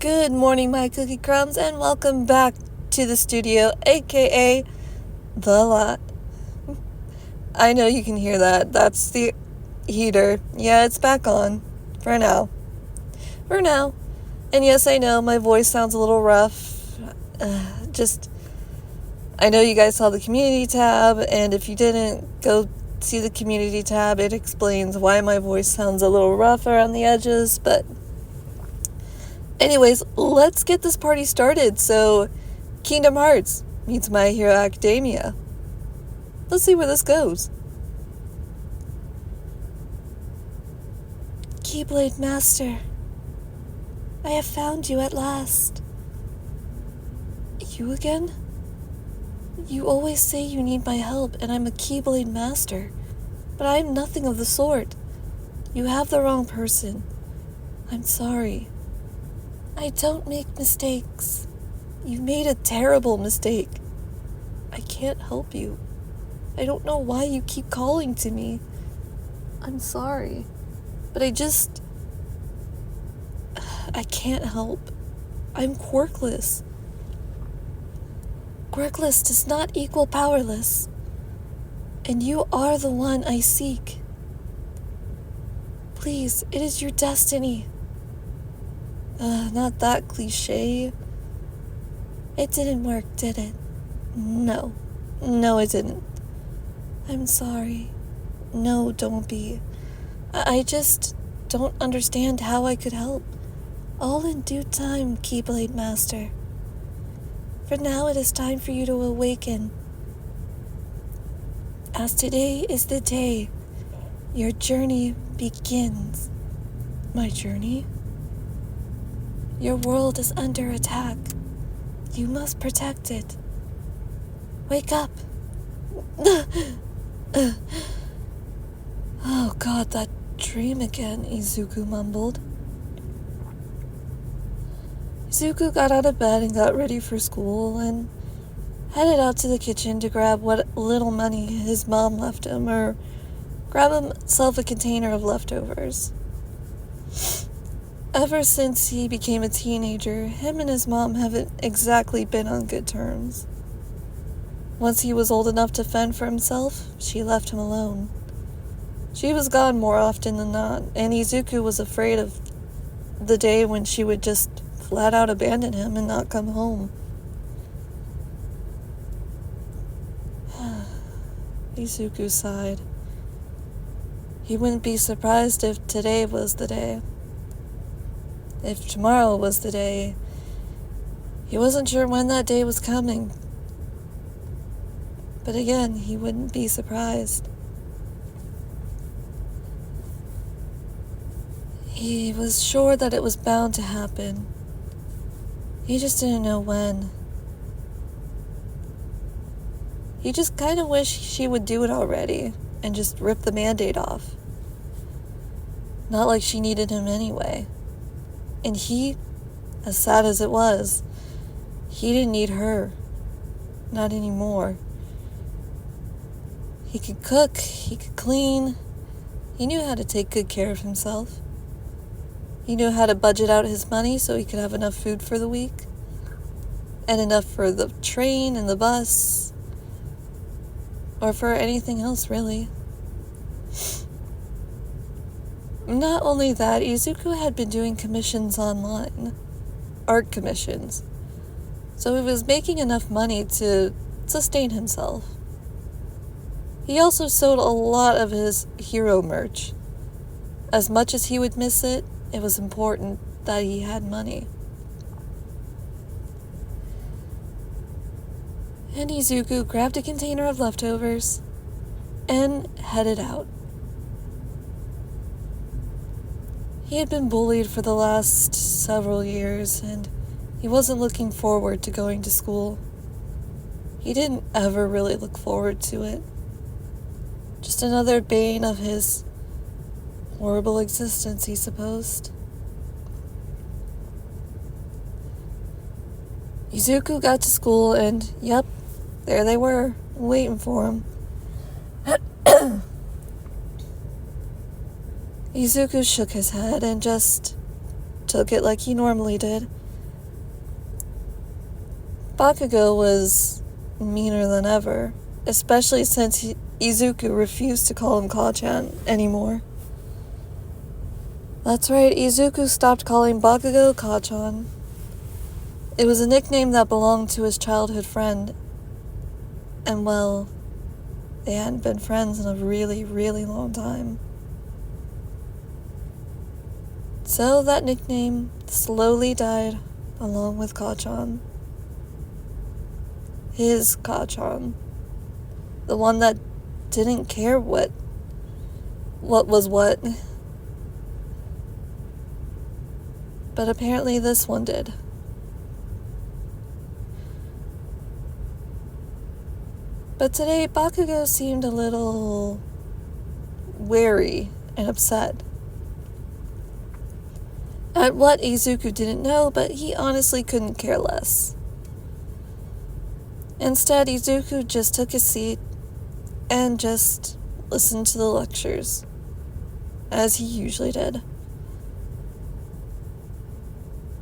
Good morning, my cookie crumbs, and welcome back to the studio, aka The Lot. I know you can hear that. That's the heater. Yeah, it's back on. For now. And yes, I know my voice sounds a little rough. I know you guys saw the community tab, and if you didn't, go see the community tab. It explains why my voice sounds a little rough around the edges, but anyways, let's get this party started. So, Kingdom Hearts meets My Hero Academia. Let's see where this goes. Keyblade Master, I have found you at last. You again? You always say you need my help, and I'm a Keyblade Master, but I am nothing of the sort. You have the wrong person. I'm sorry. I don't make mistakes. You made a terrible mistake. I can't help you. I don't know why you keep calling to me. I'm sorry, but I can't help. I'm quirkless. Quirkless does not equal powerless, and you are the one I seek. Please, it is your destiny. Not that cliche. It didn't work, did it? No, it didn't. I'm sorry. No, don't be. I just don't understand how I could help. All in due time, Keyblade Master. For now, it is time for you to awaken. As today is the day your journey begins. My journey? Your world is under attack. You must protect it. Wake up. Oh God, that dream again, Izuku mumbled. Izuku got out of bed and got ready for school and headed out to the kitchen to grab what little money his mom left him, or grab himself a container of leftovers. Ever since he became a teenager, him and his mom haven't exactly been on good terms. Once he was old enough to fend for himself, she left him alone. She was gone more often than not, and Izuku was afraid of the day when she would just flat out abandon him and not come home. Izuku sighed. He wouldn't be surprised if today was the day. If tomorrow was the day. He wasn't sure when that day was coming. But again, he wouldn't be surprised. He was sure that it was bound to happen. He just didn't know when. He just kind of wished she would do it already and just rip the Band-Aid off. Not like she needed him anyway. And he, as sad as it was, he didn't need her. Not anymore. He could cook, he could clean. He knew how to take good care of himself. He knew how to budget out his money so he could have enough food for the week. And enough for the train and the bus. Or for anything else, really. Not only that, Izuku had been doing commissions online. Art commissions. So he was making enough money to sustain himself. He also sold a lot of his hero merch. As much as he would miss it, it was important that he had money. And Izuku grabbed a container of leftovers and headed out. He had been bullied for the last several years, and he wasn't looking forward to going to school. He didn't ever really look forward to it. Just another bane of his horrible existence, he supposed. Izuku got to school and, yep, there they were, waiting for him. Izuku shook his head and just took it like he normally did. Bakugo was meaner than ever, especially since Izuku refused to call him Ka-chan anymore. That's right, Izuku stopped calling Bakugo Ka-chan. It was a nickname that belonged to his childhood friend, and well, they hadn't been friends in a really, really long time. So that nickname slowly died along with Ka-chan. His Ka-chan. The one that didn't care what was what. But apparently this one did. But today, Bakugo seemed a little wary and upset at what Izuku didn't know, but he honestly couldn't care less. Instead, Izuku just took his seat and just listened to the lectures, as he usually did.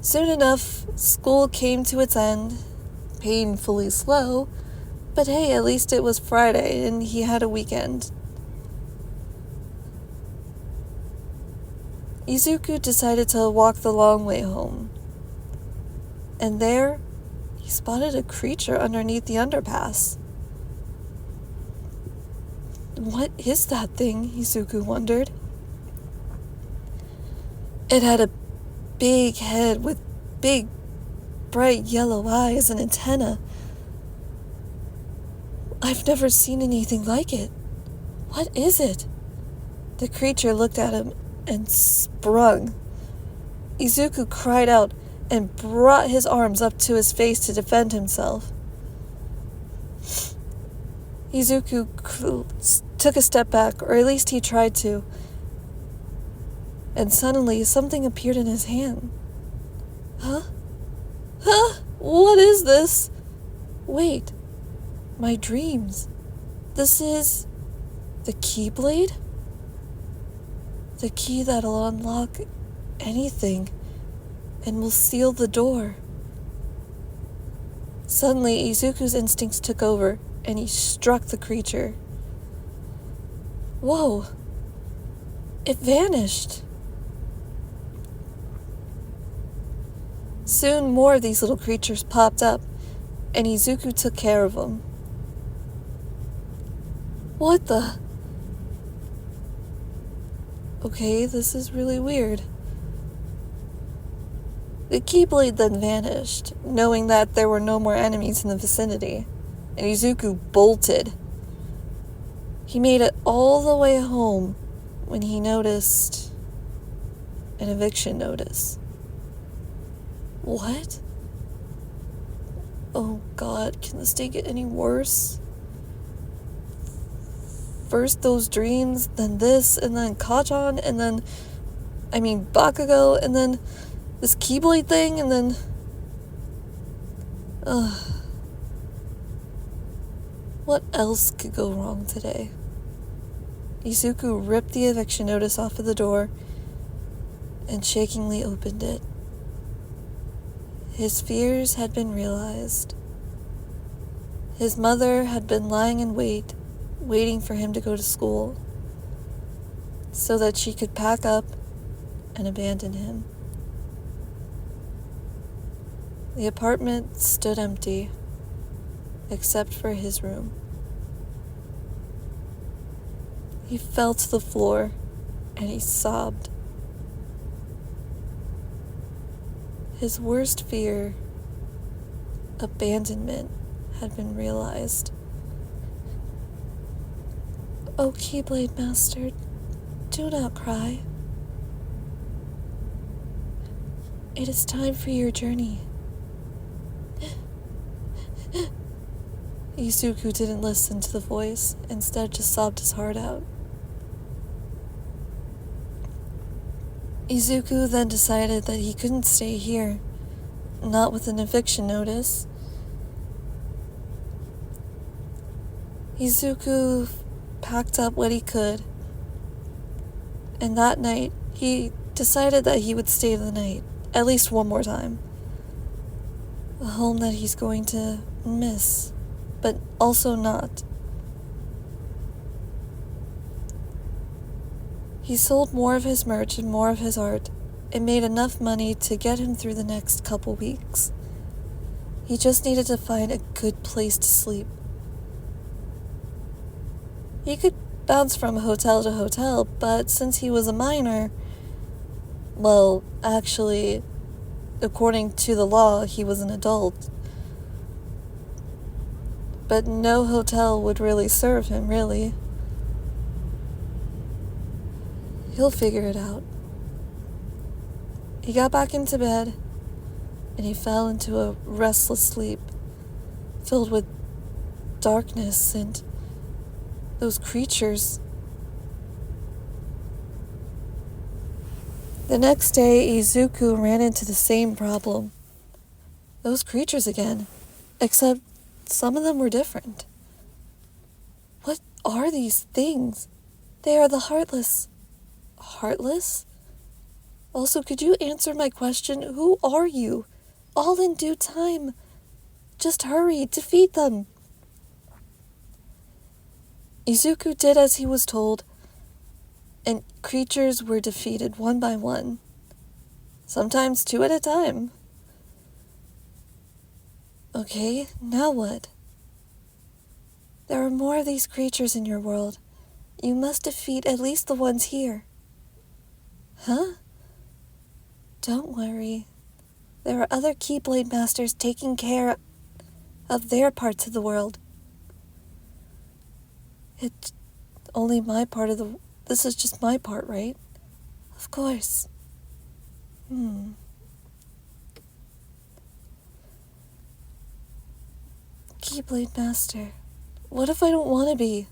Soon enough, school came to its end, painfully slow, but hey, at least it was Friday and he had a weekend. Izuku decided to walk the long way home. And there, he spotted a creature underneath the underpass. What is that thing? Izuku wondered. It had a big head with big, bright yellow eyes and antennae. I've never seen anything like it. What is it? The creature looked at him and sprung. Izuku cried out and brought his arms up to his face to defend himself. Izuku took a step back, or at least he tried to, and suddenly something appeared in his hand. Huh? What is this? Wait. My dreams. This is the keyblade? The key that'll unlock anything and will seal the door. Suddenly, Izuku's instincts took over and he struck the creature. Whoa! It vanished. Soon more of these little creatures popped up and Izuku took care of them. What the? Okay, this is really weird. The keyblade then vanished, knowing that there were no more enemies in the vicinity, and Izuku bolted. He made it all the way home when he noticed an eviction notice. What? Oh God, can this day get any worse? First those dreams, then this, and then Ka-chan, and then, Bakugo, and then this keyblade thing, and then... What else could go wrong today? Izuku ripped the eviction notice off of the door and shakingly opened it. His fears had been realized. His mother had been lying in wait, waiting for him to go to school, so that she could pack up and abandon him. The apartment stood empty, except for his room. He fell to the floor and he sobbed. His worst fear, abandonment, had been realized. Oh, Keyblade Master, do not cry. It is time for your journey. Izuku didn't listen to the voice, instead just sobbed his heart out. Izuku then decided that he couldn't stay here, not with an eviction notice. Izuku packed up what he could, and that night he decided that he would stay the night, at least one more time. A home that he's going to miss, but also not. He sold more of his merch and more of his art. It made enough money to get him through the next couple weeks. He just needed to find a good place to sleep. He could bounce from hotel to hotel, but since he was a minor, well, actually, according to the law, he was an adult. But no hotel would really serve him, really. He'll figure it out. He got back into bed, and he fell into a restless sleep, filled with darkness and those creatures. The next day, Izuku ran into the same problem. Those creatures again, except some of them were different. What are these things? They are the Heartless. Heartless? Also, could you answer my question? Who are you? All in due time. Just hurry, defeat them. Izuku did as he was told, and creatures were defeated one by one, sometimes 2 at a time. Okay, now what? There are more of these creatures in your world. You must defeat at least the ones here. Huh? Don't worry. There are other Keyblade Masters taking care of their parts of the world. It's only my part of the... This is just my part, right? Of course. Keyblade Master. What if I don't want to be?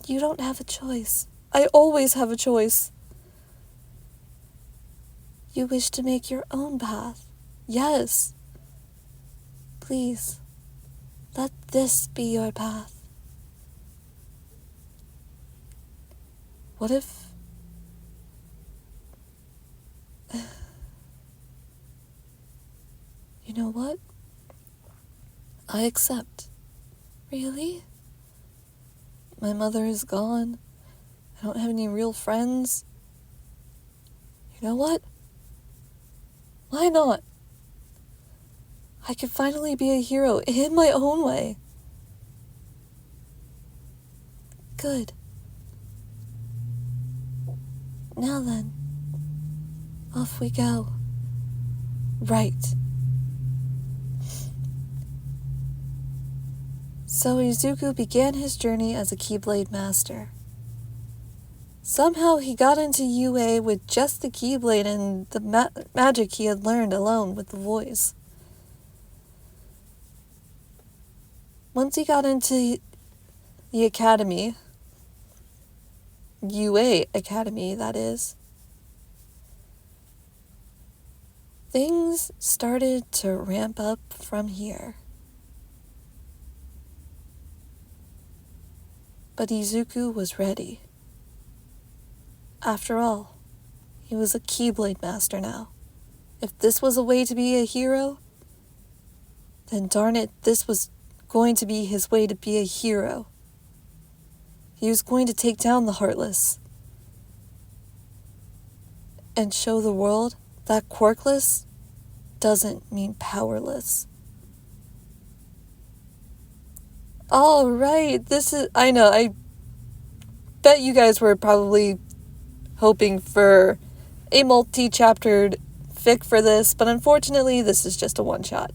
You don't have a choice. I always have a choice. You wish to make your own path. Yes. Please, let this be your path. What if... You know what? I accept. Really? My mother is gone. I don't have any real friends. You know what? Why not? I could finally be a hero in my own way. Good. Now then, off we go. Right. So Izuku began his journey as a Keyblade Master. Somehow he got into UA with just the Keyblade and the magic he had learned alone with the voice. Once he got into the academy, UA Academy, that is, things started to ramp up from here. But Izuku was ready. After all, he was a Keyblade Master now. If this was a way to be a hero, then darn it, this was going to be his way to be a hero. He was going to take down the Heartless and show the world that quirkless doesn't mean powerless. All right, I know, I bet you guys were probably hoping for a multi-chaptered fic for this, but unfortunately, this is just a one-shot.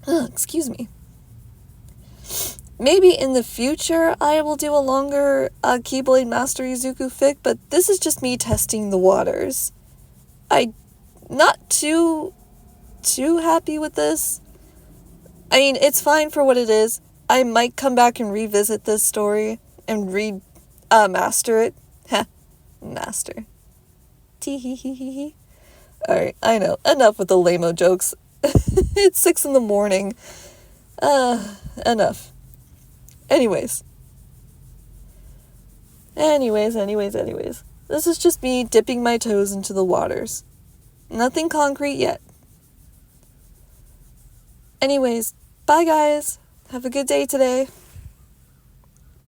Excuse me. Maybe in the future, I will do a longer Keyblade Master Izuku fic, but this is just me testing the waters. I'm not too happy with this. I mean, it's fine for what it is. I might come back and revisit this story and master it. Heh. Master. Tee-hee-hee-hee-hee. Alright, I know. Enough with the lame-o jokes. It's 6 a.m. Enough. Anyways. This is just me dipping my toes into the waters. Nothing concrete yet. Anyways, bye guys. Have a good day today.